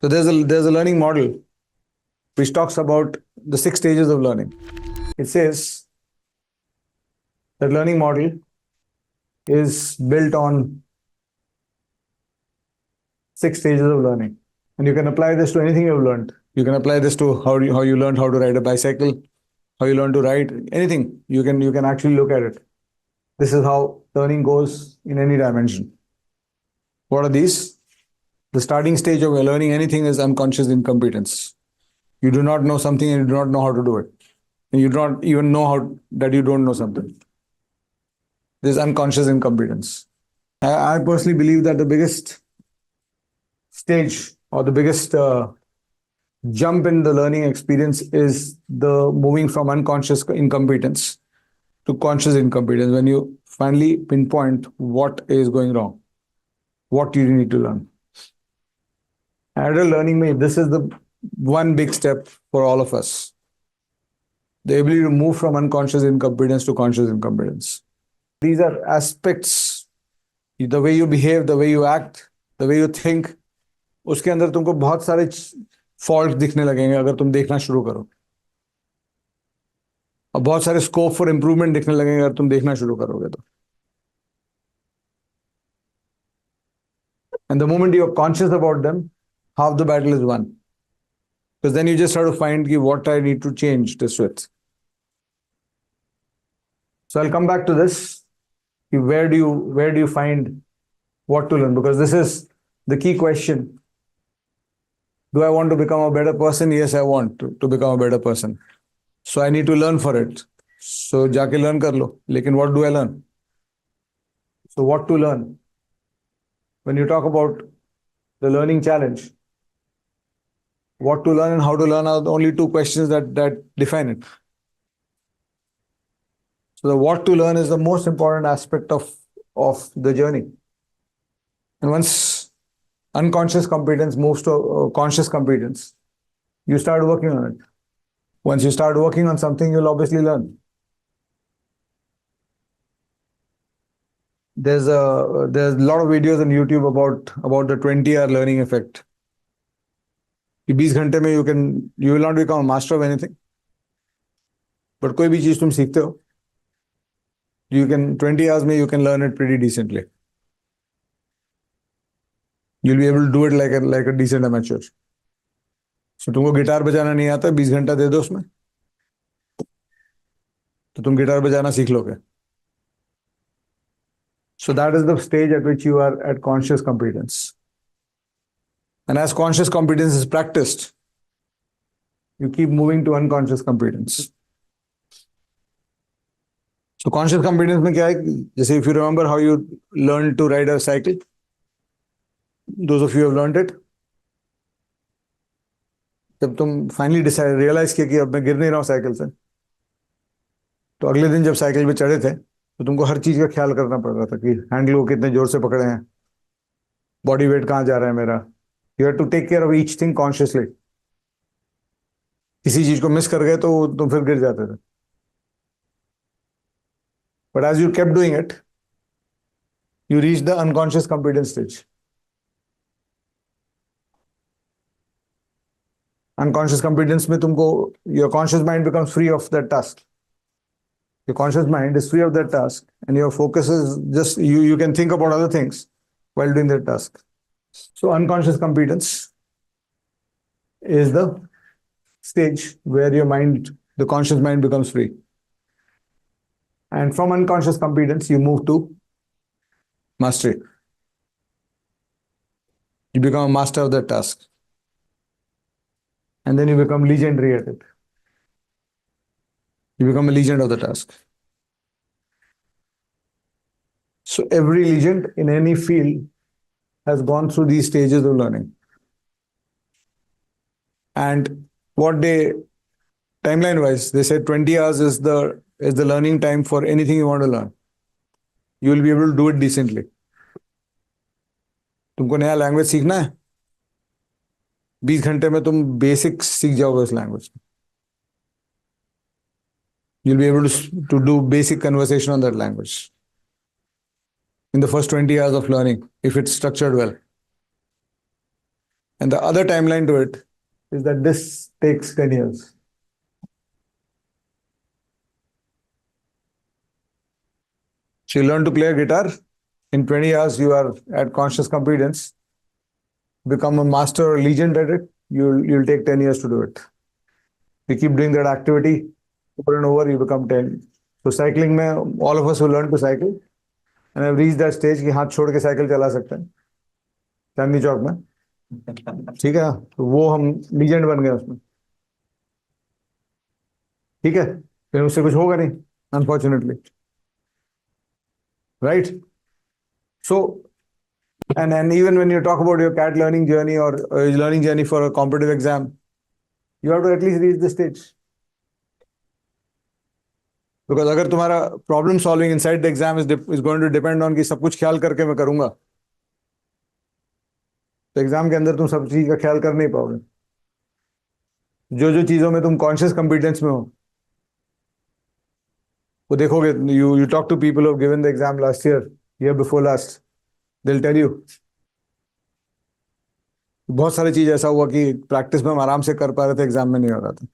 So there's a learning model which talks about the 6 stages of learning. It says that learning model is built on 6 stages of learning. And you can apply this to anything you've learned. You can apply this to how you learned how to ride a bicycle, how you learn to ride, anything. You can actually look at it. This is how learning goes in any dimension. What are these? The starting stage of learning anything is unconscious incompetence. You do not know something and you do not know how to do it. And you do not even know how that you don't know something. This is unconscious incompetence. I personally believe that the biggest stage or the biggest jump in the learning experience is the moving from unconscious incompetence to conscious incompetence, when you finally pinpoint what is going wrong, what you need to learn. Adult learning, this is the one big step for all of us. The ability to move from unconscious incompetence to conscious incompetence. These are aspects, the way you behave, the way you act, the way you think, उसके अंदर तुमको बहुत सारे fault दिखने लगेंगे अगर तुम देखना शुरू करो, और बहुत सारे स्कोप फॉर इंप्रूवमेंट दिखने लगेंगे अगर तुम देखना शुरू करोगे तो. And the moment you are conscious about them, half the battle is won. Because then you just have to find what I need to change this with. So I'll come back to this. Where do you find what to learn? Because this is the key question. Do I want to become a better person? Yes, I want to become a better person. So I need to learn for it. So जाके learn कर लो. लेकिन what do I learn? So what to learn? When you talk about the learning challenge, what to learn and how to learn are the only two questions that define it. So the what to learn is the most important aspect of the journey. And once unconscious competence moves to conscious competence, you start working on it. Once you start working on something, you'll obviously learn. There's a lot of videos on YouTube about the 20-hour learning effect. 20 घंटे में you will not become a master of anything. But कोई भी चीज तुम सीखते हो, 20 hours में you can learn it pretty decently. You'll be able to do it like a decent amateur. So तुमको गिटार बजाना नहीं आता, 20 घंटा दे दो उसमें, तो तुम गिटार बजाना सीख लोगे. So that is the stage at which you are at conscious competence. And as conscious competence is practiced, you keep moving to unconscious competence. So conscious competence में क्या है? जैसे if you remember how you learned to ride a cycle, those of you who have learned it, जब तुम finally realize किया कि अब मैं गिर नहीं रहा हूँ साइकिल से, तो अगले दिन जब साइकिल पे चढ़े थे तो तुमको हर चीज का ख्याल करना पड़ रहा था कि हैंडल को कितने जोर से पकड़े हैं, बॉडी वेट कहाँ जा रहा है मेरा. You have to take care of each thing consciously. किसी चीज को मिस कर गए तो तुम फिर गिर जाते थे. But as you kept doing it, you reach the unconscious competence stage. Unconscious competence में तुमको your conscious mind becomes free of that task. Your conscious mind is free of that task, and your focus is just you can think about other things while doing that task. So unconscious competence is the stage where the conscious mind becomes free. And from unconscious competence, you move to mastery. You become a master of that task. And then you become legendary at it. You become a legend of the task. So every legend in any field has gone through these stages of learning. And timeline-wise, they said 20 hours is the learning time for anything you want to learn. You will be able to do it decently. तुमको नया language सीखना है, 20 घंटे में तुम basics सीख जाओगे उस लैंग्वेज में. You'll be able to do basic conversation on that language in the first 20 hours of learning, if it's structured well. And the other timeline to it is that this takes 10 years. So you learn to play a guitar. In 20 years, you are at conscious competence, become a master or legend at it. You'll take 10 years to do it. You keep doing that activity over and over, you become 10. So cycling में all of us will learn to cycle. And I've reached that stage कि हाथ छोड़ के cycle चला सकते हैं चांदनी चौक में. ठीक है, तो वो हम लीजेंड बन गए उसमें. ठीक है, फिर उससे कुछ होगा नहीं, unfortunately. Right. So and even when you talk about your cat learning journey or learning journey for a competitive exam, you have to at least reach this stage. Because अगर तुम्हारा problem solving inside the exam is going to depend on कि सब कुछ ख्याल करके मैं करूंगा, तो एग्जाम के अंदर तुम सब चीज का ख्याल कर नहीं पाओगे. जो जो चीजों में तुम कॉन्शियस कंपिटेंस में हो वो देखोगे. You talk to people who have given the exam last year before last, they will tell you बहुत सारी चीज ऐसा हुआ कि प्रैक्टिस में हम आराम से कर पा रहे थे, एग्जाम में नहीं हो रहा था.